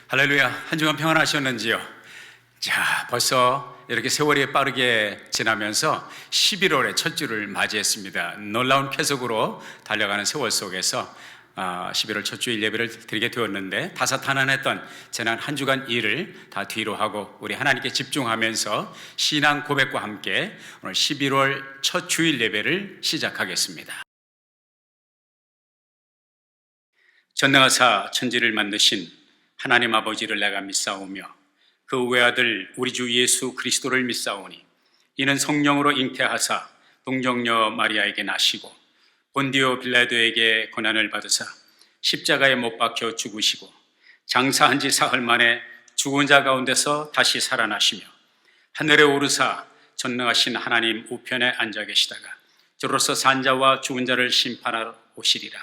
할렐루야. 한 주간 평안하셨는지요? 자, 벌써 이렇게 세월이 빠르게 지나면서 11월의 첫 주를 맞이했습니다. 놀라운 쾌속으로 달려가는 세월 속에서 11월 첫 주일 예배를 드리게 되었는데, 다사다난했던 지난 한 주간 일을 다 뒤로 하고 우리 하나님께 집중하면서 신앙 고백과 함께 오늘 11월 첫 주일 예배를 시작하겠습니다. 전능하사 천지를 만드신 하나님 아버지를 내가 믿사오며 그 외아들 우리 주 예수 그리스도를 믿사오니 이는 성령으로 잉태하사 동정녀 마리아에게 나시고 본디오 빌라도에게 고난을 받으사 십자가에 못 박혀 죽으시고 장사한 지 사흘 만에 죽은 자 가운데서 다시 살아나시며 하늘에 오르사 전능하신 하나님 우편에 앉아 계시다가 저로서 산 자와 죽은 자를 심판하러 오시리라.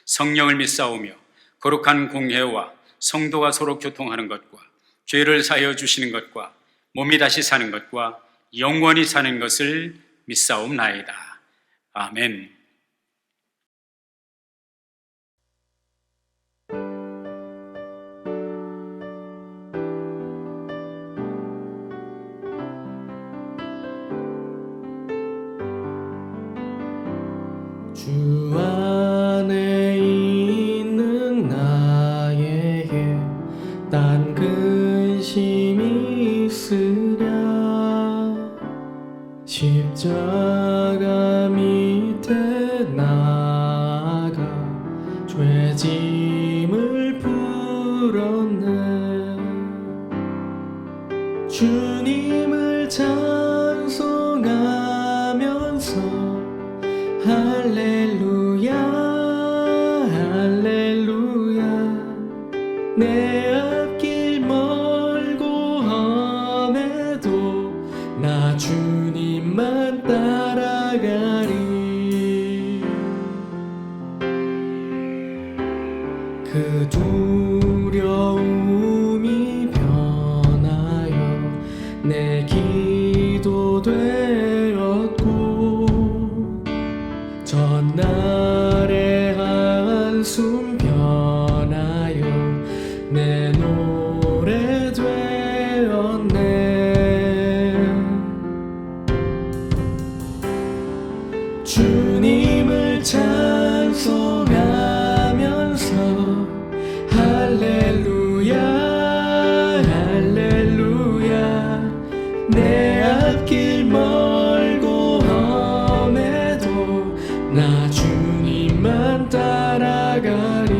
성령을 믿사오며 거룩한 공회와 성도가 서로 교통하는 것과 죄를 사하여 주시는 것과 몸이 다시 사는 것과 영원히 사는 것을 믿사옵나이다. 아멘. 주 안에 있는 나에게 딴 근심이 있으랴. 십자가 밑에 나아가 죄짐을 풀었네. 주님을 찬송하면서 할렐루야 할렐루야. 내 앞길 멀고 험해도 나 주님만 따라가리. 그 두려움이 변하여 내 기도 되었고 전날의 한숨 변하여 내 노래 되었네. 주님을 찬송하면서 할렐루야 할렐루야. 내 앞길 멀고 험해도 나 주님만 따라가리.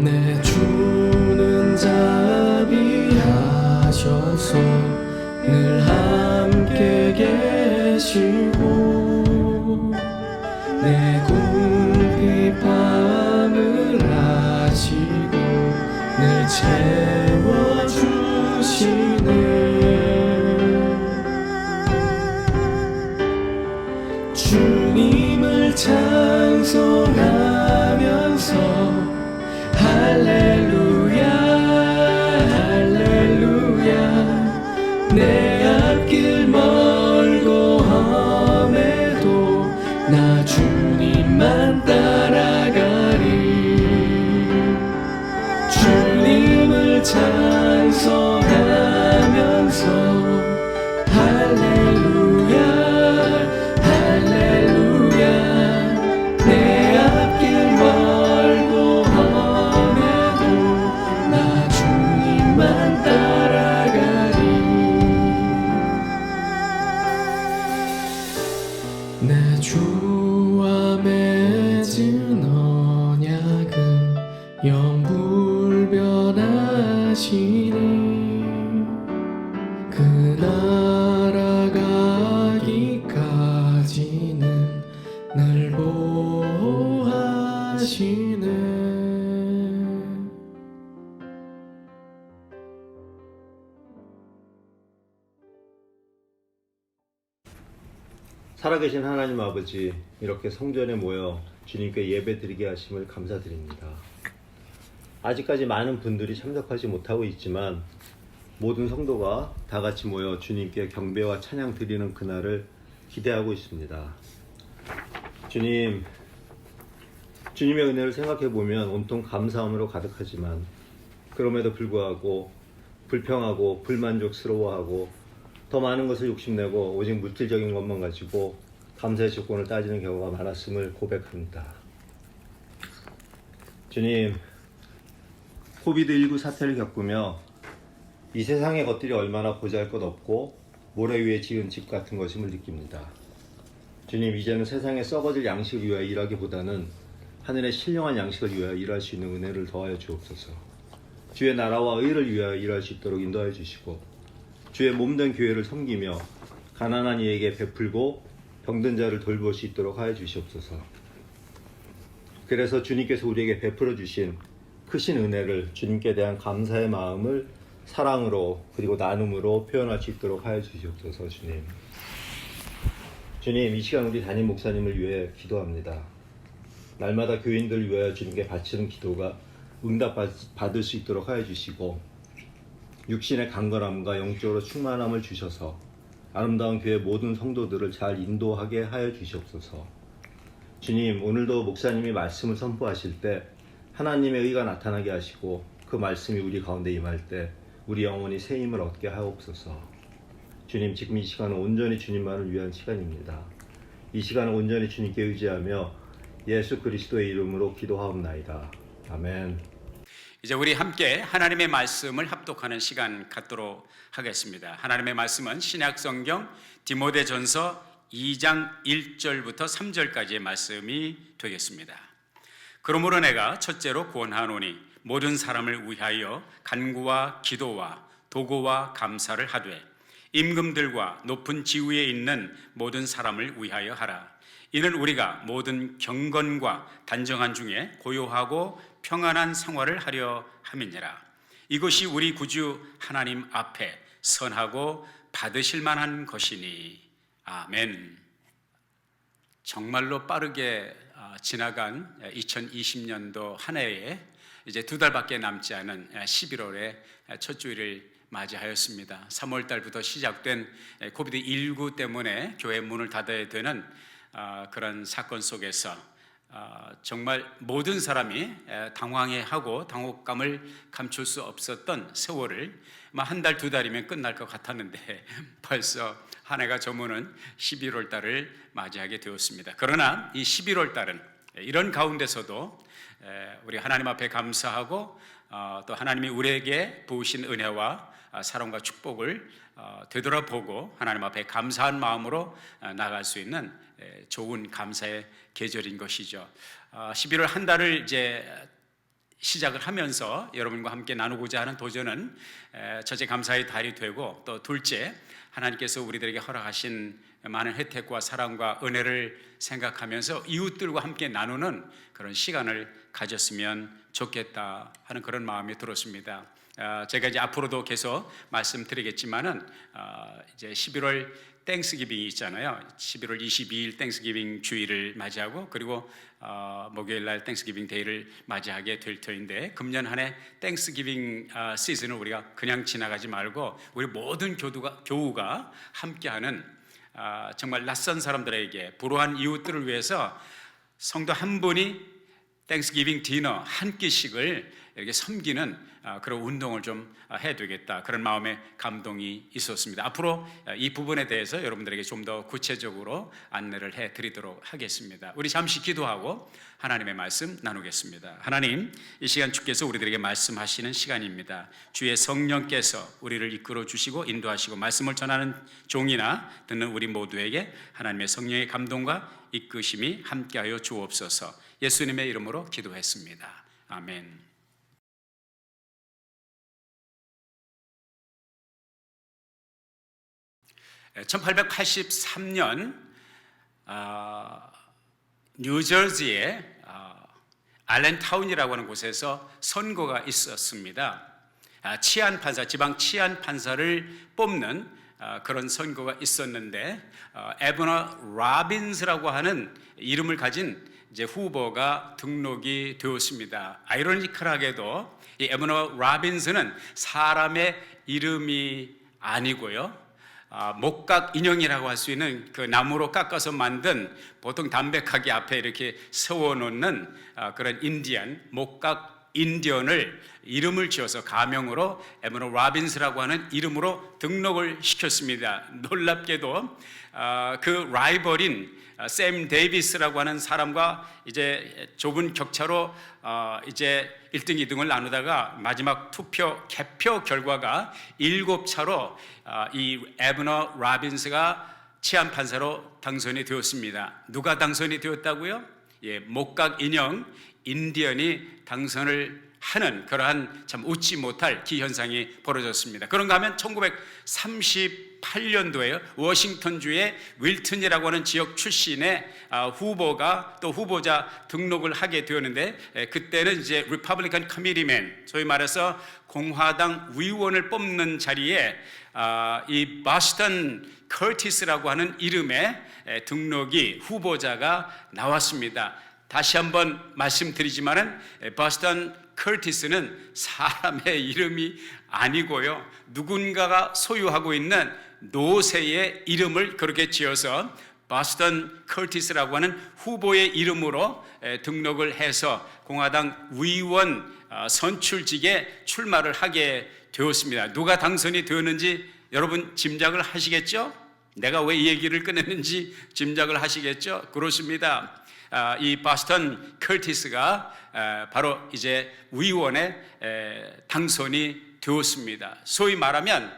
내 주는 자비하셔서 늘 함께 계시고 내 궁핍함을 아시고 늘 채워주시네. 주님을 찬송하면서 할렐루야 할렐루야. 내 앞길 멀고 험해도 나 주님만 따라가리. 주님을 찬송하면서 할렐루야 할렐루야. 내 앞길 멀고 험해도 나 주님만 따라가리. 내 주와 맺은 언약은 영불변하시니 그 나라 가기까지는 날 보호하시네. 살아계신 하나님 아버지, 이렇게 성전에 모여 주님께 예배드리게 하심을 감사드립니다. 아직까지 많은 분들이 참석하지 못하고 있지만 모든 성도가 다 같이 모여 주님께 경배와 찬양 드리는 그날을 기대하고 있습니다. 주님, 주님의 은혜를 생각해 보면 온통 감사함으로 가득하지만 그럼에도 불구하고 불평하고 불만족스러워하고 더 많은 것을 욕심내고 오직 물질적인 것만 가지고 감사의 조건을 따지는 경우가 많았음을 고백합니다. 주님, 코비드19 사태를 겪으며 이 세상의 것들이 얼마나 보잘것없고 모래 위에 지은 집 같은 것임을 느낍니다. 주님, 이제는 세상에 썩어질 양식을 위하여 일하기보다는 하늘의 신령한 양식을 위하여 일할 수 있는 은혜를 더하여 주옵소서. 주의 나라와 의를 위하여 일할 수 있도록 인도하여 주시고 주의 몸된 교회를 섬기며 가난한 이에게 베풀고 병든 자를 돌볼 수 있도록 하여 주시옵소서. 그래서 주님께서 우리에게 베풀어 주신 크신 은혜를, 주님께 대한 감사의 마음을 사랑으로 그리고 나눔으로 표현할 수 있도록 하여 주시옵소서. 주님, 이 시간 우리 담임 목사님을 위해 기도합니다. 날마다 교인들을 위하여 주님께 바치는 기도가 응답받을 수 있도록 하여 주시고 육신의 강건함과 영적으로 충만함을 주셔서 아름다운 교회 모든 성도들을 잘 인도하게 하여 주시옵소서. 주님, 오늘도 목사님이 말씀을 선포하실 때 하나님의 의가 나타나게 하시고 그 말씀이 우리 가운데 임할 때 우리 영혼이 새 힘을 얻게 하옵소서. 주님, 지금 이 시간은 온전히 주님만을 위한 시간입니다. 이 시간은 온전히 주님께 의지하며 예수 그리스도의 이름으로 기도하옵나이다. 아멘. 이제 우리 함께 하나님의 말씀을 합독하는 시간 갖도록 하겠습니다. 하나님의 말씀은 신약성경 디모데전서 2장 1절부터 3절까지의 말씀이 되겠습니다. 그러므로 내가 첫째로 권하노니 모든 사람을 위하여 간구와 기도와 도고와 감사를 하되 임금들과 높은 지위에 있는 모든 사람을 위하여 하라. 이는 우리가 모든 경건과 단정한 중에 고요하고 평안한 생활을 하려 함이니라. 이것이 우리 구주 하나님 앞에 선하고 받으실 만한 것이니. 아멘. 정말로 빠르게 지나간 2020년도 한 해에 이제 2달밖에 남지 않은 11월의 첫 주일을 맞이하였습니다. 3월 달부터 시작된 코비드19 때문에 교회 문을 닫아야 되는 그런 사건 속에서 정말 모든 사람이 당황해하고 당혹감을 감출 수 없었던 세월을 한 달, 2달이면 끝날 것 같았는데 벌써 한 해가 저무는 11월 달을 맞이하게 되었습니다. 그러나 이 11월 달은 이런 가운데서도 우리 하나님 앞에 감사하고 또 하나님이 우리에게 부으신 은혜와 사랑과 축복을 되돌아보고 하나님 앞에 감사한 마음으로 나갈 수 있는 좋은 감사의 계절인 것이죠. 11월 한 달을 이제 시작을 하면서 여러분과 함께 나누고자 하는 도전은 첫째 감사의 달이 되고 또 둘째 하나님께서 우리들에게 허락하신 많은 혜택과 사랑과 은혜를 생각하면서 이웃들과 함께 나누는 그런 시간을 가졌으면 좋겠다 하는 그런 마음이 들었습니다. 제가 이제 앞으로도 계속 말씀드리겠지만은 이제 11월 땡스기빙이 있잖아요. 11월 22일 땡스기빙 주일을 맞이하고 그리고 목요일 날 땡스기빙 데이를 맞이하게 될 터인데 금년 한 해 땡스기빙 시즌을 우리가 그냥 지나가지 말고 우리 모든 교우가 함께하는 정말 낯선 사람들에게 불우한 이웃들을 위해서 성도 한 분이 땡스기빙 디너 한 끼씩을 이렇게 섬기는 그런 운동을 좀 해야 되겠다 그런 마음의 감동이 있었습니다. 앞으로 이 부분에 대해서 여러분들에게 좀 더 구체적으로 안내를 해드리도록 하겠습니다. 우리 잠시 기도하고 하나님의 말씀 나누겠습니다. 하나님, 이 시간 주께서 우리들에게 말씀하시는 시간입니다. 주의 성령께서 우리를 이끌어 주시고 인도하시고 말씀을 전하는 종이나 듣는 우리 모두에게 하나님의 성령의 감동과 이끄심이 함께하여 주옵소서. 예수님의 이름으로 기도했습니다. 아멘. 1883년 뉴저지의 알렌타운이라고 하는 곳에서 선거가 있었습니다. 지방 치안 판사를 뽑는 그런 선거가 있었는데 에버너 라빈스라고 하는 이름을 가진 이제 후보가 등록이 되었습니다. 아이러니컬하게도 이 에버너 라빈스는 사람의 이름이 아니고요. 목각 인형이라고 할 수 있는 그 나무로 깎아서 만든 보통 담백하게 앞에 이렇게 세워놓는 그런 인디언, 목각 인디언을 이름을 지어서 가명으로 에머너 라빈스라고 하는 이름으로 등록을 시켰습니다. 놀랍게도 그 라이벌인 샘 데이비스라고 하는 사람과 이제 좁은 격차로 이제 1등, 2등을 나누다가 마지막 개표 결과가 7차로 이 에버너 라빈스가 치안 판사로 당선이 되었습니다. 누가 당선이 되었다고요? 목각 인형 인디언이 당선을 하는 그러한 참 웃지 못할 기현상이 벌어졌습니다. 그런가 하면 1938년도에 워싱턴주의 윌튼이라고 하는 지역 출신의 후보가 또 후보자 등록을 하게 되었는데, 그때는 이제 리퍼블리칸 커미티맨, 소위 말해서 공화당 의원을 뽑는 자리에 이 버스턴 커티스라고 하는 이름의 등록이 후보자가 나왔습니다. 다시 한번 말씀드리지만은 버스턴 커티스는 사람의 이름이 아니고요, 누군가가 소유하고 있는 노새의 이름을 그렇게 지어서 버스턴 커티스라고 하는 후보의 이름으로 등록을 해서 공화당 의원 선출직에 출마를 하게 되었습니다. 누가 당선이 되었는지 여러분 짐작을 하시겠죠? 내가 왜 이 얘기를 꺼냈는지 짐작을 하시겠죠? 그렇습니다. 이 버스턴 커티스가 바로 이제 의원에 당선이 되었습니다. 소위 말하면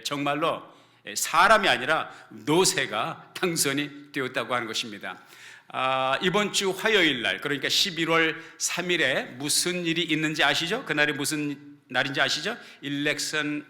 정말로 사람이 아니라 노새가 당선이 되었다고 하는 것입니다. 이번 주 화요일 날, 그러니까 11월 3일에 무슨 일이 있는지 아시죠? 그날이 무슨 날인지 아시죠? 일렉션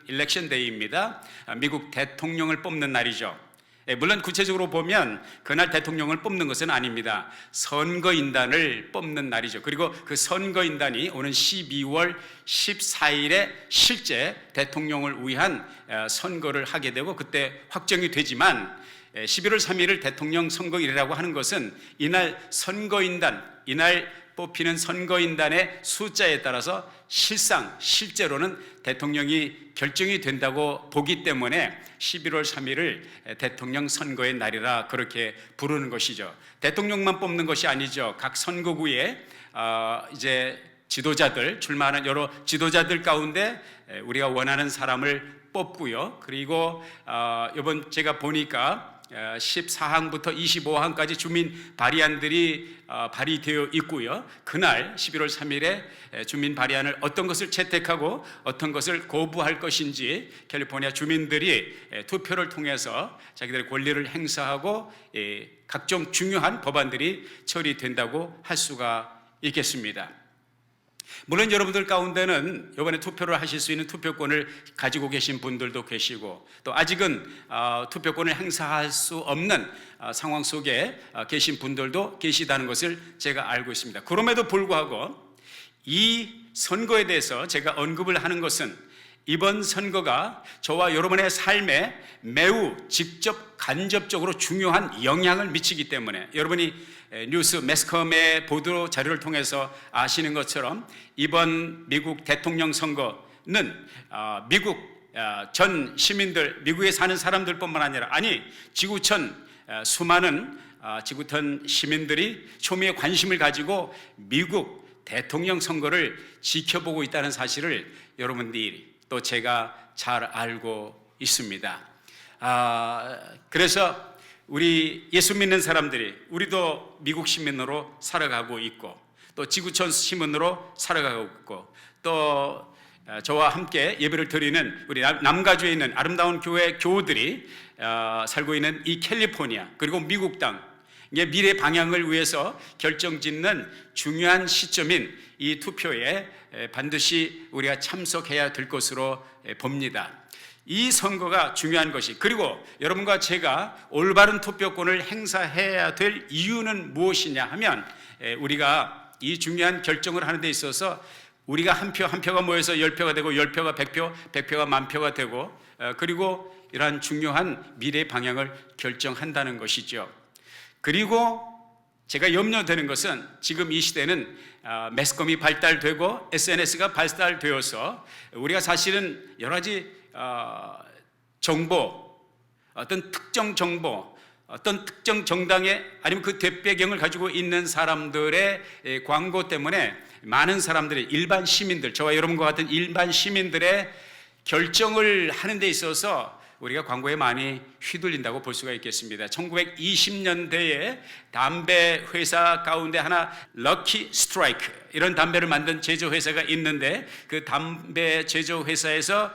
데이입니다. 미국 대통령을 뽑는 날이죠. 물론 구체적으로 보면 그날 대통령을 뽑는 것은 아닙니다. 선거인단을 뽑는 날이죠. 그리고 그 선거인단이 오는 12월 14일에 실제 대통령을 위한 선거를 하게 되고 그때 확정이 되지만, 11월 3일을 대통령 선거일이라고 하는 것은 이날 이날 뽑히는 선거인단의 숫자에 따라서 실제로는 대통령이 결정이 된다고 보기 때문에 11월 3일을 대통령 선거의 날이라 그렇게 부르는 것이죠. 대통령만 뽑는 것이 아니죠. 각 선거구에 이제 지도자들, 출마하는 여러 지도자들 가운데 우리가 원하는 사람을 뽑고요. 그리고 이번 제가 보니까 14항부터 25항까지 주민 발의안들이 발의되어 있고요. 그날 11월 3일에 주민 발의안을 어떤 것을 채택하고 어떤 것을 거부할 것인지 캘리포니아 주민들이 투표를 통해서 자기들의 권리를 행사하고 각종 중요한 법안들이 처리된다고 할 수가 있겠습니다. 물론 여러분들 가운데는 이번에 투표를 하실 수 있는 투표권을 가지고 계신 분들도 계시고, 또 아직은 투표권을 행사할 수 없는 상황 속에 계신 분들도 계시다는 것을 제가 알고 있습니다. 그럼에도 불구하고 이 선거에 대해서 제가 언급을 하는 것은 이번 선거가 저와 여러분의 삶에 매우 직접 간접적으로 중요한 영향을 미치기 때문에, 여러분이 뉴스 매스컴의 보도 자료를 통해서 아시는 것처럼 이번 미국 대통령 선거는 미국 전 시민들, 미국에 사는 사람들뿐만 아니라 지구촌 수많은 지구촌 시민들이 초미의 관심을 가지고 미국 대통령 선거를 지켜보고 있다는 사실을 여러분들이 또 제가 잘 알고 있습니다. 그래서 우리 예수 믿는 사람들이, 우리도 미국 시민으로 살아가고 있고 또 지구촌 시민으로 살아가고 있고, 또 저와 함께 예배를 드리는 우리 남가주에 있는 아름다운 교회 교우들이 살고 있는 이 캘리포니아, 그리고 미국 땅, 미래 방향을 위해서 결정짓는 중요한 시점인 이 투표에 반드시 우리가 참석해야 될 것으로 봅니다. 이 선거가 중요한 것이, 그리고 여러분과 제가 올바른 투표권을 행사해야 될 이유는 무엇이냐 하면, 우리가 이 중요한 결정을 하는 데 있어서 우리가 한 표가 모여서 10표가 되고 10표가 100표, 100표가 10,000표가 되고, 그리고 이러한 중요한 미래 방향을 결정한다는 것이죠. 그리고 제가 염려되는 것은 지금 이 시대는 매스컴이 발달되고 SNS가 발달되어서 우리가 사실은 여러 가지 정보, 어떤 특정 정보, 어떤 특정 정당의 아니면 그 뒷배경을 가지고 있는 사람들의 광고 때문에 많은 사람들이, 일반 시민들, 저와 여러분과 같은 일반 시민들의 결정을 하는 데 있어서 우리가 광고에 많이 휘둘린다고 볼 수가 있겠습니다. 1920년대에 담배 회사 가운데 하나, 럭키 스트라이크, 이런 담배를 만든 제조회사가 있는데, 그 담배 제조회사에서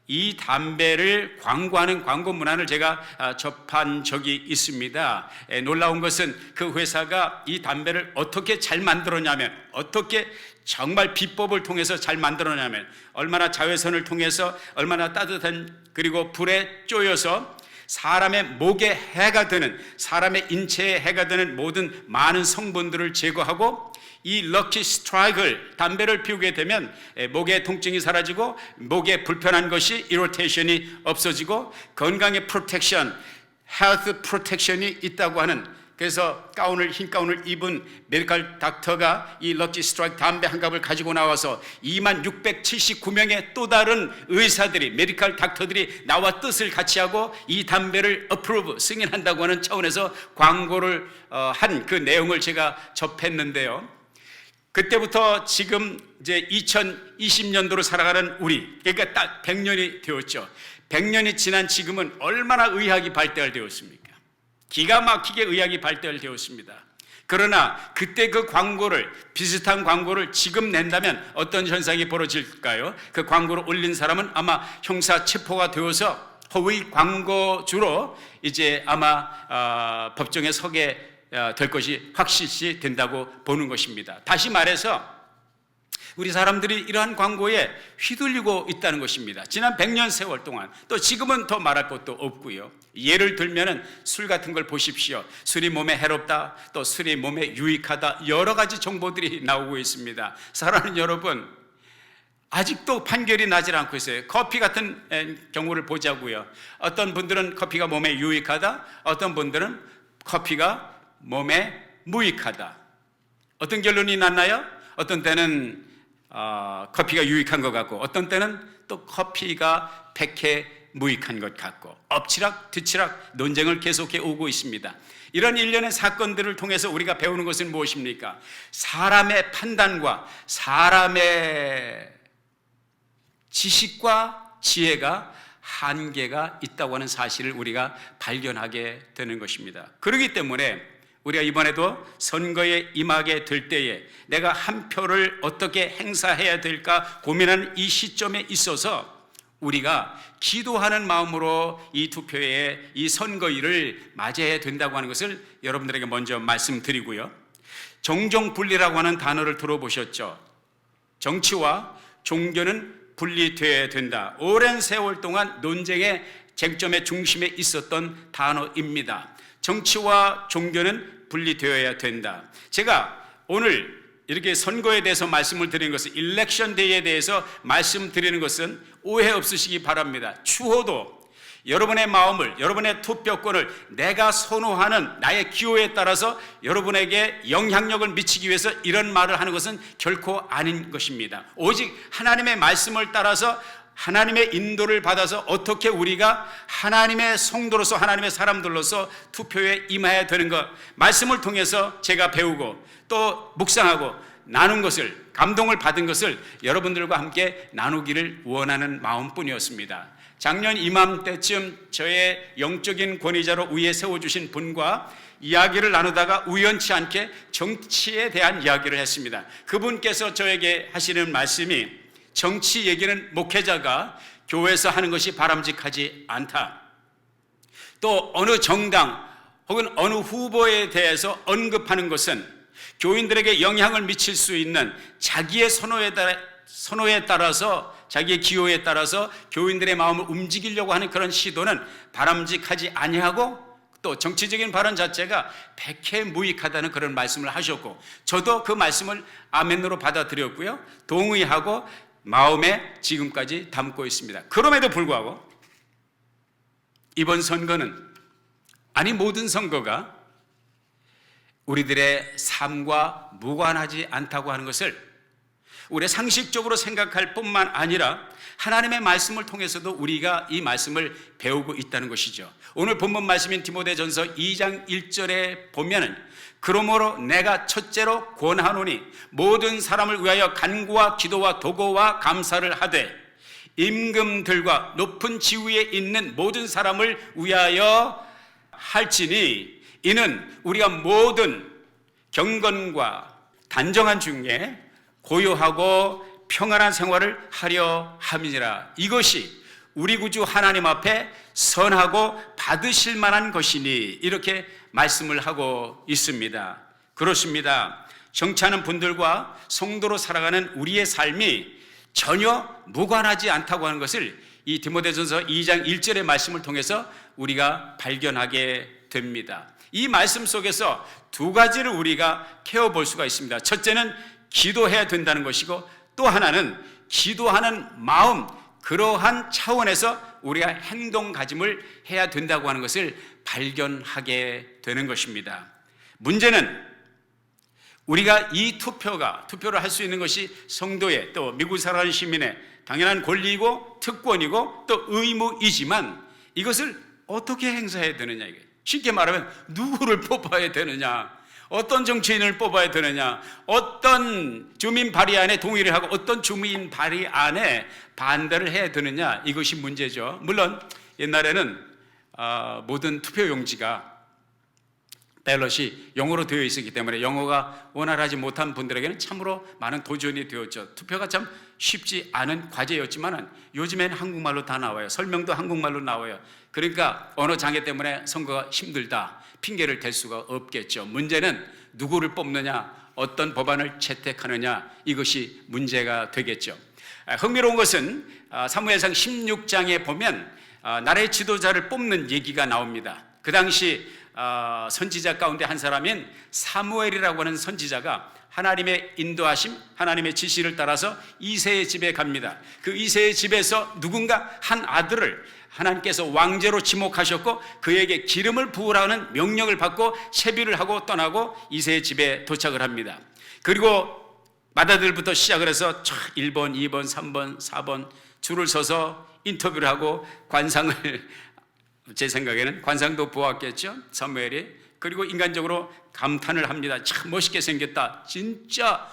이 담배를 광고하는 광고 문안을 제가 접한 적이 있습니다. 놀라운 것은 그 회사가 이 담배를 어떻게 잘 만들었냐면, 어떻게 정말 비법을 통해서 잘 만들었냐면, 얼마나 자외선을 통해서 얼마나 따뜻한, 그리고 불에 쪼여서 사람의 목에 해가 되는, 사람의 인체에 해가 되는 모든 많은 성분들을 제거하고, 이 럭키 스트라이크를, 담배를 피우게 되면 목의 통증이 사라지고 목에 불편한 것이, 이로테이션이 없어지고 건강의 프로텍션, 헬스 프로텍션이 있다고 하는, 그래서 흰 가운을 입은 메디컬 닥터가 이 럭키 스트라이크 담배 한 갑을 가지고 나와서 2679명의 또 다른 의사들이, 메디컬 닥터들이 나와 뜻을 같이 하고 이 담배를 어프로브, 승인한다고 하는 차원에서 광고를 한 그 내용을 제가 접했는데요. 그때부터 지금 이제 2020년도로 살아가는 우리, 그러니까 딱 100년이 되었죠. 100년이 지난 지금은 얼마나 의학이 발달되었습니까? 기가 막히게 의학이 발달되었습니다. 그러나 그때 그 광고를, 비슷한 광고를 지금 낸다면 어떤 현상이 벌어질까요? 그 광고를 올린 사람은 아마 형사 체포가 되어서 허위 광고주로 이제 아마 법정에 서게 될 것이 확실시 된다고 보는 것입니다. 다시 말해서 우리 사람들이 이러한 광고에 휘둘리고 있다는 것입니다. 지난 100년 세월 동안, 또 지금은 더 말할 것도 없고요. 예를 들면은 술 같은 걸 보십시오. 술이 몸에 해롭다, 또 술이 몸에 유익하다, 여러 가지 정보들이 나오고 있습니다. 사랑하는 여러분, 아직도 판결이 나질 않고 있어요. 커피 같은 경우를 보자고요. 어떤 분들은 커피가 몸에 유익하다, 어떤 분들은 커피가 몸에 무익하다. 어떤 결론이 났나요? 어떤 때는 커피가 유익한 것 같고, 어떤 때는 또 커피가 백해 무익한 것 같고, 엎치락 뒤치락 논쟁을 계속해 오고 있습니다. 이런 일련의 사건들을 통해서 우리가 배우는 것은 무엇입니까? 사람의 판단과 사람의 지식과 지혜가 한계가 있다고 하는 사실을 우리가 발견하게 되는 것입니다. 그렇기 때문에 우리가 이번에도 선거에 임하게 될 때에 내가 한 표를 어떻게 행사해야 될까 고민하는 이 시점에 있어서 우리가 기도하는 마음으로 이 투표에, 이 선거일을 맞이해야 된다고 하는 것을 여러분들에게 먼저 말씀드리고요. 정종분리라고 하는 단어를 들어보셨죠? 정치와 종교는 분리되어야 된다. 오랜 세월 동안 논쟁의 쟁점의 중심에 있었던 단어입니다. 정치와 종교는 분리되어야 된다. 제가 오늘 이렇게 선거에 대해서 말씀을 드리는 것은, 일렉션 데이에 대해서 말씀드리는 것은 오해 없으시기 바랍니다. 추호도 여러분의 마음을, 여러분의 투표권을 내가 선호하는 나의 기호에 따라서 여러분에게 영향력을 미치기 위해서 이런 말을 하는 것은 결코 아닌 것입니다. 오직 하나님의 말씀을 따라서, 하나님의 인도를 받아서 어떻게 우리가 하나님의 성도로서, 하나님의 사람들로서 투표에 임해야 되는 것, 말씀을 통해서 제가 배우고 또 묵상하고 나눈 것을, 감동을 받은 것을 여러분들과 함께 나누기를 원하는 마음뿐이었습니다. 작년 이맘때쯤 저의 영적인 권위자로 위에 세워주신 분과 이야기를 나누다가 우연치 않게 정치에 대한 이야기를 했습니다. 그분께서 저에게 하시는 말씀이, 정치 얘기는 목회자가 교회에서 하는 것이 바람직하지 않다. 또 어느 정당 혹은 어느 후보에 대해서 언급하는 것은 교인들에게 영향을 미칠 수 있는 자기의 선호에 따라서, 자기의 기호에 따라서 교인들의 마음을 움직이려고 하는 그런 시도는 바람직하지 아니하고, 또 정치적인 발언 자체가 백해무익하다는 그런 말씀을 하셨고, 저도 그 말씀을 아멘으로 받아들였고요, 동의하고 마음에 지금까지 담고 있습니다. 그럼에도 불구하고 이번 선거는, 아니 모든 선거가 우리들의 삶과 무관하지 않다고 하는 것을 우리 상식적으로 생각할 뿐만 아니라 하나님의 말씀을 통해서도 우리가 이 말씀을 배우고 있다는 것이죠. 오늘 본문 말씀인 디모데전서 2장 1절에 보면은 그러므로 내가 첫째로 권하노니 모든 사람을 위하여 간구와 기도와 도고와 감사를 하되 임금들과 높은 지위에 있는 모든 사람을 위하여 할지니 이는 우리가 모든 경건과 단정한 중에 고요하고 평안한 생활을 하려 함이니라. 이것이 우리 구주 하나님 앞에 선하고 받으실 만한 것이니 이렇게 말씀을 하고 있습니다. 그렇습니다. 정치하는 분들과 성도로 살아가는 우리의 삶이 전혀 무관하지 않다고 하는 것을 이 디모데전서 2장 1절의 말씀을 통해서 우리가 발견하게 됩니다. 이 말씀 속에서 두 가지를 우리가 캐어볼 수가 있습니다. 첫째는 기도해야 된다는 것이고 또 하나는 기도하는 마음, 그러한 차원에서 우리가 행동 가짐을 해야 된다고 하는 것을 발견하게 되는 것입니다. 문제는 우리가 이 투표를 할 수 있는 것이 성도의 또 미국 살아가는 시민의 당연한 권리이고 특권이고 또 의무이지만 이것을 어떻게 행사해야 되느냐, 이게 쉽게 말하면 누구를 뽑아야 되느냐, 어떤 정치인을 뽑아야 되느냐, 어떤 주민 발의안에 동의를 하고 어떤 주민 발의안에 반대를 해야 되느냐, 이것이 문제죠. 물론 옛날에는 모든 투표용지가 벨럿이 영어로 되어 있었기 때문에 영어가 원활하지 못한 분들에게는 참으로 많은 도전이 되었죠. 투표가 참 쉽지 않은 과제였지만 요즘에는 한국말로 다 나와요. 설명도 한국말로 나와요. 그러니까 언어 장애 때문에 선거가 힘들다, 핑계를 댈 수가 없겠죠. 문제는 누구를 뽑느냐, 어떤 법안을 채택하느냐, 이것이 문제가 되겠죠. 흥미로운 것은 사무엘상 16장에 보면 나라의 지도자를 뽑는 얘기가 나옵니다. 그 당시 선지자 가운데 한 사람인 사무엘이라고 하는 선지자가 하나님의 인도하심, 하나님의 지시를 따라서 이새의 집에 갑니다. 그 이새의 집에서 누군가 한 아들을 하나님께서 왕제로 지목하셨고 그에게 기름을 부으라는 명령을 받고 채비를 하고 떠나고 이새의 집에 도착을 합니다. 그리고 맏아들부터 시작을 해서 1번, 2번, 3번, 4번 줄을 서서 인터뷰를 하고 관상을 제 생각에는 관상도 보았겠죠, 사무엘이. 그리고 인간적으로 감탄을 합니다. 참 멋있게 생겼다. 진짜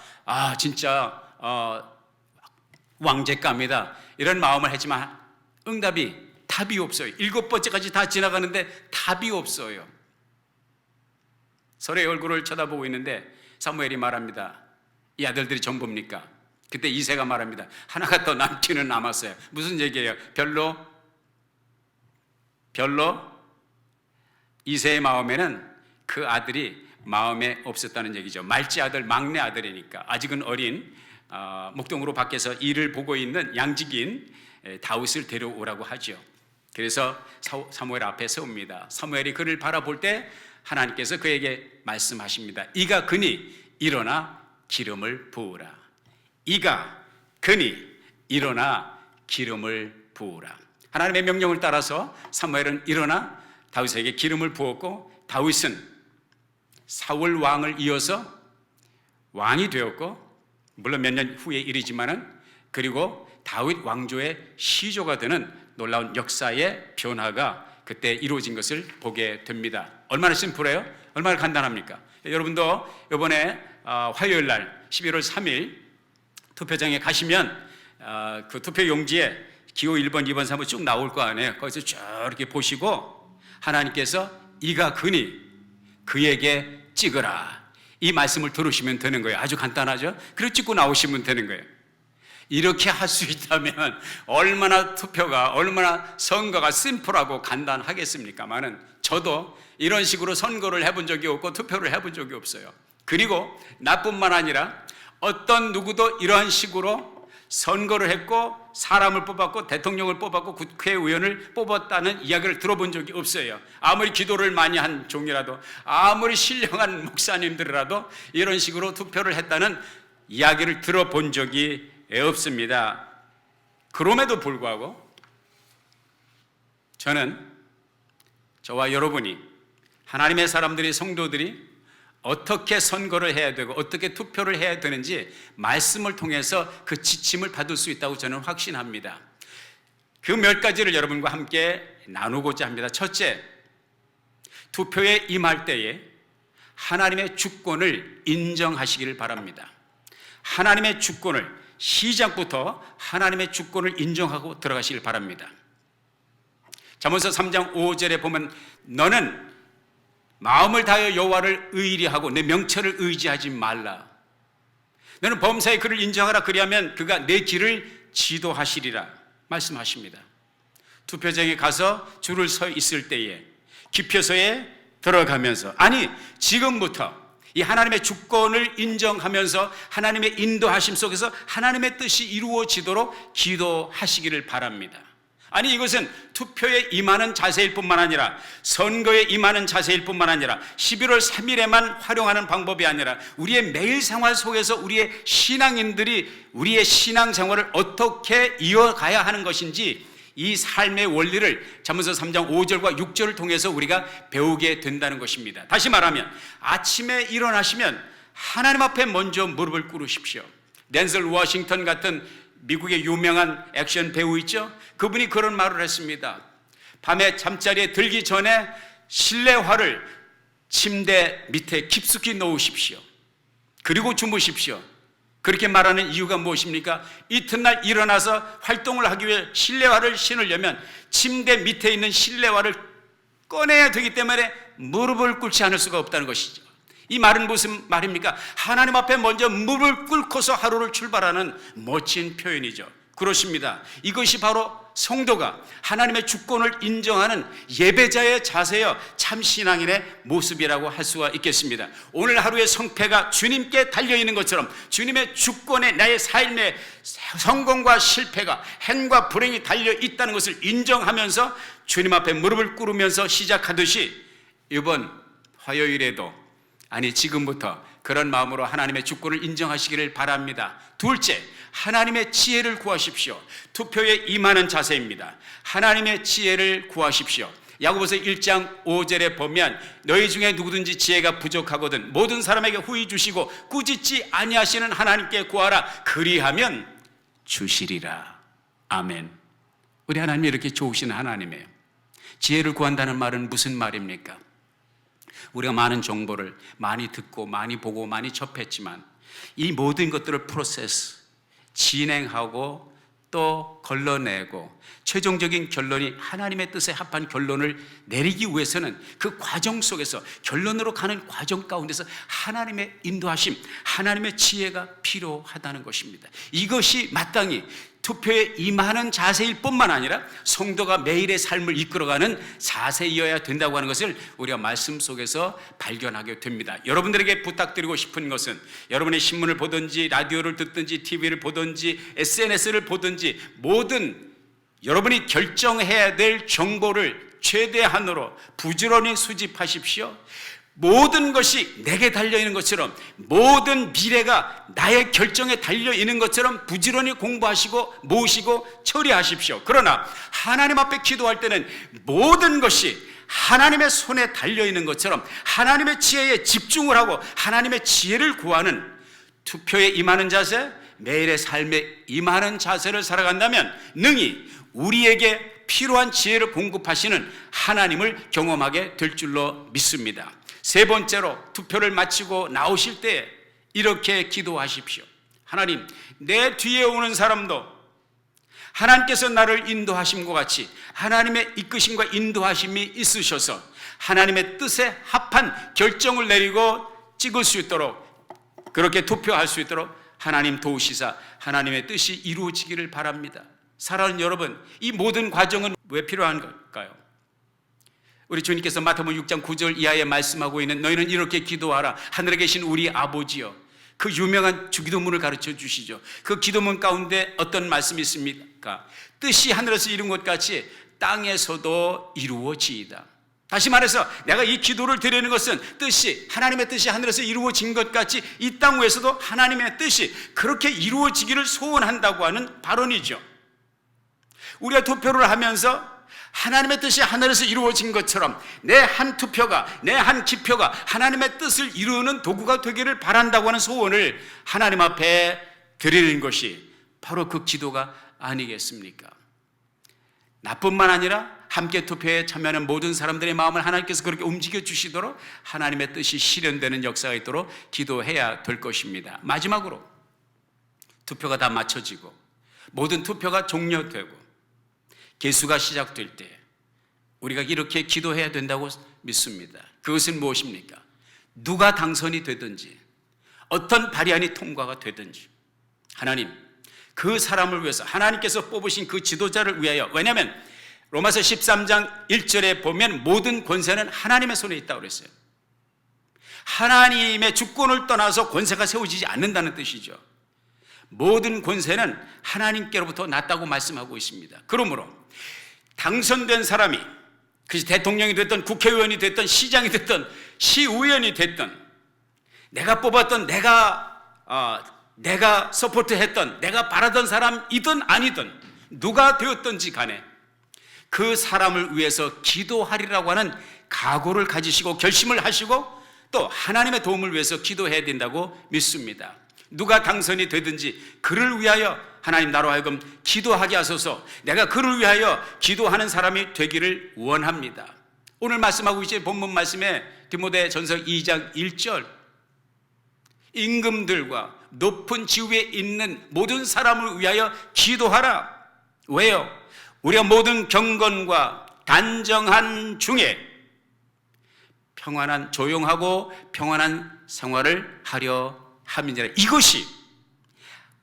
왕제감이다. 이런 마음을 했지만 답이 없어요. 7번째까지 다 지나가는데 답이 없어요. 서로의 얼굴을 쳐다보고 있는데 사무엘이 말합니다. 이 아들들이 전부입니까? 그때 이새가 말합니다. 하나가 더 남기는 남았어요. 무슨 얘기예요? 별로? 이새의 마음에는 그 아들이 마음에 없었다는 얘기죠. 말지 아들, 막내 아들이니까 아직은 어린 목동으로 밖에서 일을 보고 있는 양직인 다윗을 데려오라고 하죠. 그래서 사무엘 앞에 세웁니다. 사무엘이 그를 바라볼 때 하나님께서 그에게 말씀하십니다. 이가 그니 일어나 기름을 부으라. 이가 그니 일어나 기름을 부으라. 하나님의 명령을 따라서 사무엘은 일어나 다윗에게 기름을 부었고 다윗은 사울 왕을 이어서 왕이 되었고 물론 몇 년 후의 일이지만은 그리고 다윗 왕조의 시조가 되는 놀라운 역사의 변화가 그때 이루어진 것을 보게 됩니다. 얼마나 심플해요? 얼마나 간단합니까? 여러분도 이번에 화요일 날 11월 3일 투표장에 가시면 그 투표 용지에 기호 1번, 2번, 3번 쭉 나올 거 아니에요. 거기서 쭉 이렇게 보시고 하나님께서 이가 그니 그에게 찍으라, 이 말씀을 들으시면 되는 거예요. 아주 간단하죠? 그리고 찍고 나오시면 되는 거예요. 이렇게 할 수 있다면 얼마나 선거가 심플하고 간단하겠습니까만은 저도 이런 식으로 선거를 해본 적이 없고 투표를 해본 적이 없어요. 그리고 나뿐만 아니라 어떤 누구도 이러한 식으로 선거를 했고 사람을 뽑았고 대통령을 뽑았고 국회의원을 뽑았다는 이야기를 들어본 적이 없어요. 아무리 기도를 많이 한 종이라도 아무리 신령한 목사님들이라도 이런 식으로 투표를 했다는 이야기를 들어본 적이 없습니다. 그럼에도 불구하고 저는 저와 여러분이 하나님의 사람들이 성도들이 어떻게 선거를 해야 되고 어떻게 투표를 해야 되는지 말씀을 통해서 그 지침을 받을 수 있다고 저는 확신합니다. 그 몇 가지를 여러분과 함께 나누고자 합니다. 첫째, 투표에 임할 때에 하나님의 주권을 인정하시기를 바랍니다. 하나님의 주권을, 시작부터 하나님의 주권을 인정하고 들어가시길 바랍니다. 잠언서 3장 5절에 보면 너는 마음을 다하여 여호와를 의리하고 내 명철을 의지하지 말라. 너는 범사에 그를 인정하라. 그리하면 그가 내 길을 지도하시리라 말씀하십니다. 투표장에 가서 줄을 서 있을 때에 기표소에 들어가면서, 아니 지금부터 이 하나님의 주권을 인정하면서 하나님의 인도하심 속에서 하나님의 뜻이 이루어지도록 기도하시기를 바랍니다. 아니 이것은 투표에 임하는 자세일 뿐만 아니라 선거에 임하는 자세일 뿐만 아니라 11월 3일에만 활용하는 방법이 아니라 우리의 매일 생활 속에서 우리의 신앙인들이 우리의 신앙생활을 어떻게 이어가야 하는 것인지 이 삶의 원리를 잠언서 3장 5절과 6절을 통해서 우리가 배우게 된다는 것입니다. 다시 말하면 아침에 일어나시면 하나님 앞에 먼저 무릎을 꿇으십시오. 덴zel 워싱턴 같은 미국의 유명한 액션 배우 있죠? 그분이 그런 말을 했습니다. 밤에 잠자리에 들기 전에 실내화를 침대 밑에 깊숙이 놓으십시오. 그리고 주무십시오. 그렇게 말하는 이유가 무엇입니까? 이튿날 일어나서 활동을 하기 위해 실내화를 신으려면 침대 밑에 있는 실내화를 꺼내야 되기 때문에 무릎을 꿇지 않을 수가 없다는 것이죠. 이 말은 무슨 말입니까? 하나님 앞에 먼저 무릎을 꿇고서 하루를 출발하는 멋진 표현이죠. 그렇습니다. 이것이 바로 성도가 하나님의 주권을 인정하는 예배자의 자세여 참 신앙인의 모습이라고 할 수가 있겠습니다. 오늘 하루의 성패가 주님께 달려있는 것처럼 주님의 주권에 나의 삶의 성공과 실패가 행과 불행이 달려있다는 것을 인정하면서 주님 앞에 무릎을 꿇으면서 시작하듯이 이번 화요일에도, 아니 지금부터 그런 마음으로 하나님의 주권을 인정하시기를 바랍니다. 둘째, 하나님의 지혜를 구하십시오. 투표에 임하는 자세입니다. 하나님의 지혜를 구하십시오. 야고보서 1장 5절에 보면 너희 중에 누구든지 지혜가 부족하거든 모든 사람에게 후히 주시고 꾸짖지 아니하시는 하나님께 구하라. 그리하면 주시리라. 아멘. 우리 하나님이 이렇게 좋으신 하나님이에요. 지혜를 구한다는 말은 무슨 말입니까? 우리가 많은 정보를 많이 듣고 많이 보고 많이 접했지만 이 모든 것들을 프로세스, 진행하고 또 걸러내고 최종적인 결론이 하나님의 뜻에 합한 결론을 내리기 위해서는 그 과정 속에서 결론으로 가는 과정 가운데서 하나님의 인도하심, 하나님의 지혜가 필요하다는 것입니다. 이것이 마땅히 투표에 임하는 자세일 뿐만 아니라 성도가 매일의 삶을 이끌어가는 자세이어야 된다고 하는 것을 우리가 말씀 속에서 발견하게 됩니다. 여러분들에게 부탁드리고 싶은 것은 여러분의 신문을 보든지 라디오를 듣든지 TV를 보든지 SNS를 보든지 모든 여러분이 결정해야 될 정보를 최대한으로 부지런히 수집하십시오. 모든 것이 내게 달려있는 것처럼, 모든 미래가 나의 결정에 달려있는 것처럼 부지런히 공부하시고 모으시고 처리하십시오. 그러나 하나님 앞에 기도할 때는 모든 것이 하나님의 손에 달려있는 것처럼 하나님의 지혜에 집중을 하고 하나님의 지혜를 구하는 투표에 임하는 자세, 매일의 삶에 임하는 자세를 살아간다면 능히 우리에게 필요한 지혜를 공급하시는 하나님을 경험하게 될 줄로 믿습니다. 세 번째로 투표를 마치고 나오실 때 이렇게 기도하십시오. 하나님, 내 뒤에 오는 사람도 하나님께서 나를 인도하심과 같이 하나님의 이끄심과 인도하심이 있으셔서 하나님의 뜻에 합한 결정을 내리고 찍을 수 있도록, 그렇게 투표할 수 있도록 하나님 도우시사 하나님의 뜻이 이루어지기를 바랍니다. 사랑하는 여러분, 이 모든 과정은 왜 필요한 걸까요? 우리 주님께서 마태복음 6장 9절 이하에 말씀하고 있는 너희는 이렇게 기도하라. 하늘에 계신 우리 아버지여, 그 유명한 주기도문을 가르쳐 주시죠. 그 기도문 가운데 어떤 말씀이 있습니까? 뜻이 하늘에서 이룬 것 같이 땅에서도 이루어지이다. 다시 말해서 내가 이 기도를 드리는 것은 뜻이, 하나님의 뜻이 하늘에서 이루어진 것 같이 이 땅 위에서도 하나님의 뜻이 그렇게 이루어지기를 소원한다고 하는 발언이죠. 우리가 투표를 하면서 하나님의 뜻이 하늘에서 이루어진 것처럼 내 한 투표가, 내 한 기표가 하나님의 뜻을 이루는 도구가 되기를 바란다고 하는 소원을 하나님 앞에 드리는 것이 바로 그 기도가 아니겠습니까? 나뿐만 아니라 함께 투표에 참여하는 모든 사람들의 마음을 하나님께서 그렇게 움직여 주시도록 하나님의 뜻이 실현되는 역사가 있도록 기도해야 될 것입니다. 마지막으로 투표가 다 마쳐지고 모든 투표가 종료되고 개수가 시작될 때 우리가 이렇게 기도해야 된다고 믿습니다. 그것은 무엇입니까? 누가 당선이 되든지 어떤 발의안이 통과가 되든지 하나님, 그 사람을 위해서 하나님께서 뽑으신 그 지도자를 위하여, 왜냐하면 로마서 13장 1절에 보면 모든 권세는 하나님의 손에 있다고 그랬어요. 하나님의 주권을 떠나서 권세가 세워지지 않는다는 뜻이죠. 모든 권세는 하나님께로부터 났다고 말씀하고 있습니다. 그러므로 당선된 사람이 그것이 대통령이 됐든 국회의원이 됐든 시장이 됐든 시의원이 됐든 내가 뽑았던 내가 서포트했던 내가 바라던 사람이든 아니든 누가 되었든지 간에 그 사람을 위해서 기도하리라고 하는 각오를 가지시고 결심을 하시고 또 하나님의 도움을 위해서 기도해야 된다고 믿습니다. 누가 당선이 되든지 그를 위하여 하나님 나로 하여금 기도하게 하소서, 내가 그를 위하여 기도하는 사람이 되기를 원합니다. 오늘 말씀하고 이제 본문 말씀에 디모데전서 2장 1절 임금들과 높은 지위에 있는 모든 사람을 위하여 기도하라. 왜요? 우리가 모든 경건과 단정한 중에 평안한, 조용하고 평안한 생활을 하려 함이니라. 이것이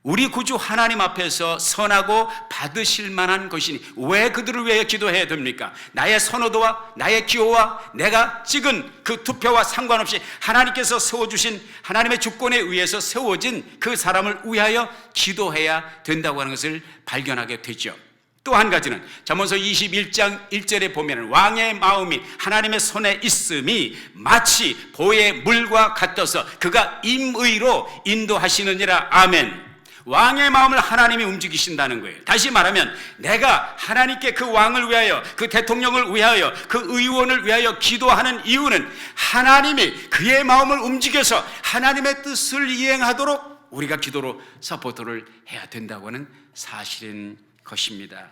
우리 구주 하나님 앞에서 선하고 받으실 만한 것이니 왜 그들을 위하여 기도해야 됩니까? 나의 선호도와 나의 기호와 내가 찍은 그 투표와 상관없이 하나님께서 세워주신 하나님의 주권에 의해서 세워진 그 사람을 위하여 기도해야 된다고 하는 것을 발견하게 되죠. 또 한 가지는 잠언서 21장 1절에 보면 왕의 마음이 하나님의 손에 있음이 마치 보의 물과 같아서 그가 임의로 인도하시느니라. 아멘. 왕의 마음을 하나님이 움직이신다는 거예요. 다시 말하면 내가 하나님께 그 왕을 위하여, 그 대통령을 위하여, 그 의원을 위하여 기도하는 이유는 하나님이 그의 마음을 움직여서 하나님의 뜻을 이행하도록 우리가 기도로 서포트를 해야 된다고 하는 사실인 것입니다.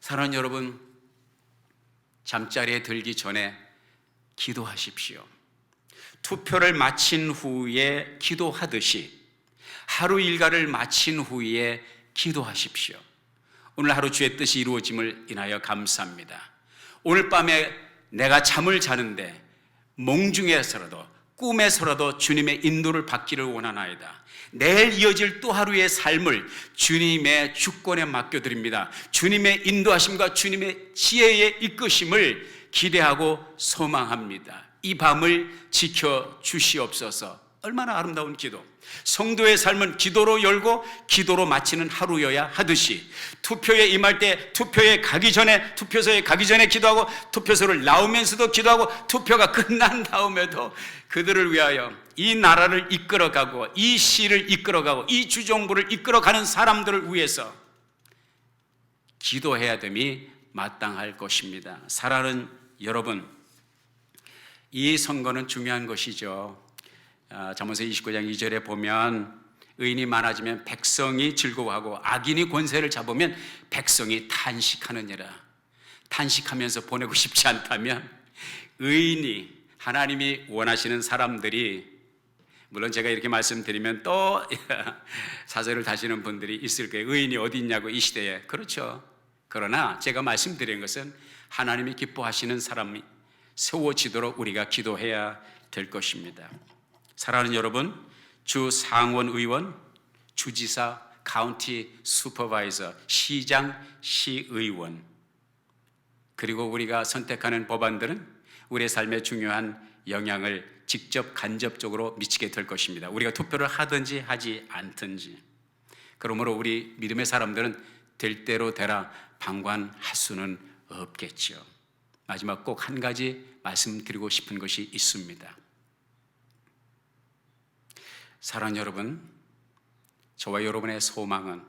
사랑하는 여러분, 잠자리에 들기 전에 기도하십시오. 투표를 마친 후에 기도하듯이 하루 일과를 마친 후에 기도하십시오. 오늘 하루 주의 뜻이 이루어짐을 인하여 감사합니다. 오늘 밤에 내가 잠을 자는데 몽중에서라도 꿈에서라도 주님의 인도를 받기를 원하나이다. 내일 이어질 또 하루의 삶을 주님의 주권에 맡겨드립니다. 주님의 인도하심과 주님의 지혜의 이끄심을 기대하고 소망합니다. 이 밤을 지켜주시옵소서. 얼마나 아름다운 기도. 성도의 삶은 기도로 열고 기도로 마치는 하루여야 하듯이 투표에 임할 때 투표에 가기 전에, 투표소에 가기 전에 기도하고 투표소를 나오면서도 기도하고 투표가 끝난 다음에도 그들을 위하여 이 나라를 이끌어가고 이 시를 이끌어가고 이 주정부를 이끌어가는 사람들을 위해서 기도해야 됨이 마땅할 것입니다. 사랑하는 여러분, 이 선거는 중요한 것이죠. 잠언서 29장 2절에 보면 의인이 많아지면 백성이 즐거워하고 악인이 권세를 잡으면 백성이 탄식하느니라. 탄식하면서 보내고 싶지 않다면 의인이, 하나님이 원하시는 사람들이, 물론 제가 이렇게 말씀드리면 또 사설을 다시는 분들이 있을 거예요. 의인이 어디 있냐고 이 시대에. 그렇죠. 그러나 제가 말씀드린 것은 하나님이 기뻐하시는 사람이 세워지도록 우리가 기도해야 될 것입니다. 사랑하는 여러분, 주 상원의원, 주지사, 카운티 슈퍼바이저, 시장, 시의원, 그리고 우리가 선택하는 법안들은 우리의 삶에 중요한 영향을 직접 간접적으로 미치게 될 것입니다. 우리가 투표를 하든지 하지 않든지. 그러므로 우리 믿음의 사람들은 될 대로 되라 방관할 수는 없겠죠. 마지막 꼭 한 가지 말씀드리고 싶은 것이 있습니다. 사랑하는 여러분, 저와 여러분의 소망은,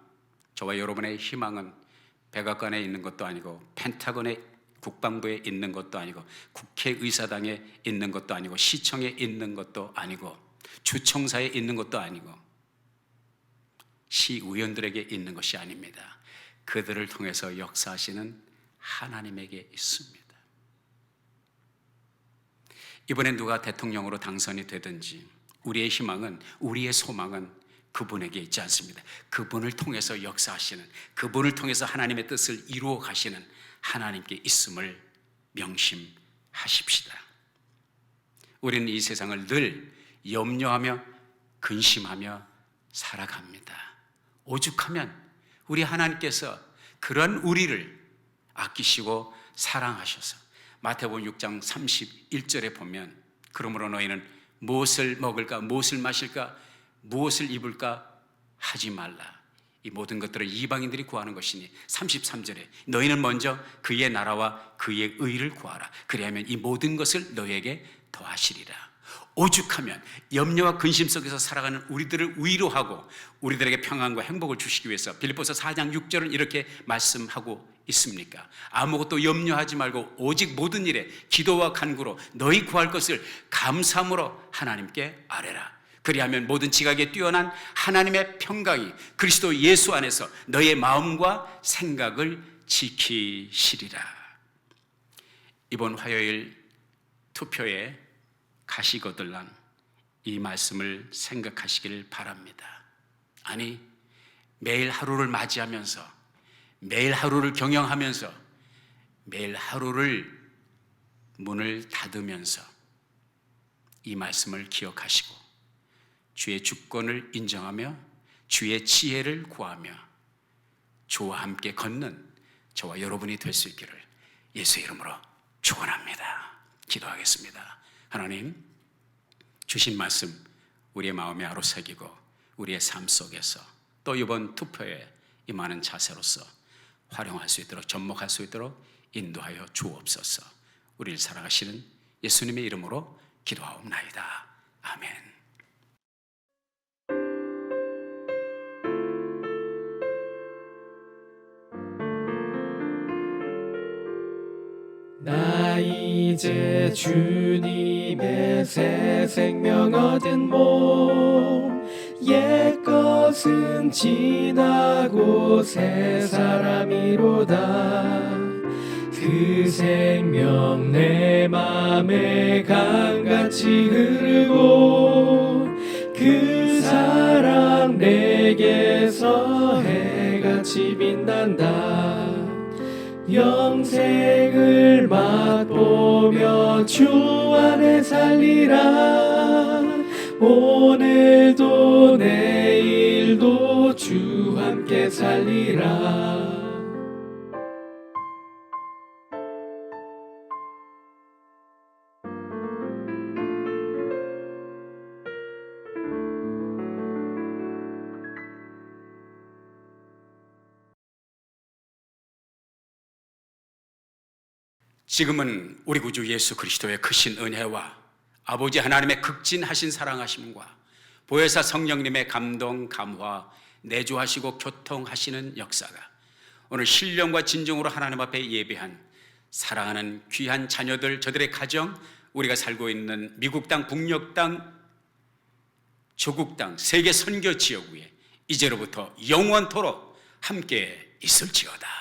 저와 여러분의 희망은 백악관에 있는 것도 아니고 펜타곤에 국방부에 있는 것도 아니고 국회의사당에 있는 것도 아니고 시청에 있는 것도 아니고 주청사에 있는 것도 아니고 시의원들에게 있는 것이 아닙니다. 그들을 통해서 역사하시는 하나님에게 있습니다. 이번에 누가 대통령으로 당선이 되든지 우리의 희망은, 우리의 소망은 그분에게 있지 않습니다. 그분을 통해서 역사하시는, 그분을 통해서 하나님의 뜻을 이루어 가시는 하나님께 있음을 명심하십시다. 우리는 이 세상을 늘 염려하며 근심하며 살아갑니다. 오죽하면 우리 하나님께서 그런 우리를 아끼시고 사랑하셔서 마태복음 6장 31절에 보면 그러므로 너희는 무엇을 먹을까, 무엇을 마실까, 무엇을 입을까 하지 말라. 이 모든 것들을 이방인들이 구하는 것이니 33절에 너희는 먼저 그의 나라와 그의 의를 구하라. 그리하면 이 모든 것을 너희에게 더하시리라. 오죽하면 염려와 근심 속에서 살아가는 우리들을 위로하고 우리들에게 평안과 행복을 주시기 위해서 빌립보서 4장 6절은 이렇게 말씀하고 있습니까? 아무것도 염려하지 말고 오직 모든 일에 기도와 간구로 너희 구할 것을 감사함으로 하나님께 아뢰라. 그리하면 모든 지각에 뛰어난 하나님의 평강이 그리스도 예수 안에서 너의 마음과 생각을 지키시리라. 이번 화요일 투표에 가시거들란 이 말씀을 생각하시길 바랍니다. 아니, 매일 하루를 맞이하면서, 매일 하루를 경영하면서, 매일 하루를 문을 닫으면서 이 말씀을 기억하시고 주의 주권을 인정하며 주의 지혜를 구하며 주와 함께 걷는 저와 여러분이 될 수 있기를 예수의 이름으로 축원합니다. 기도하겠습니다. 하나님, 주신 말씀 우리의 마음에 아로새기고 우리의 삶 속에서 또 이번 투표에 임하는 자세로서 활용할 수 있도록, 접목할 수 있도록 인도하여 주옵소서. 우리를 사랑하시는 예수님의 이름으로 기도하옵나이다. 아멘. 나 이제 주님의 새 생명 얻은 몸 옛것은 지나고 새 사람이로다. 그 생명 내 맘에 강같이 흐르고 그 사랑 내게서 해같이 빛난다. 영생을 맛보며 주 안에 살리라. 오늘도 내일도 주 함께 살리라. 지금은 우리 구주 예수 그리스도의 크신 은혜와 아버지 하나님의 극진하신 사랑하심과 보혜사 성령님의 감동, 감화, 내주하시고 교통하시는 역사가 오늘 신령과 진정으로 하나님 앞에 예배한 사랑하는 귀한 자녀들, 저들의 가정, 우리가 살고 있는 미국 땅, 북녘 땅, 조국 땅, 세계 선교 지역 위에 이제로부터 영원토록 함께 있을지어다.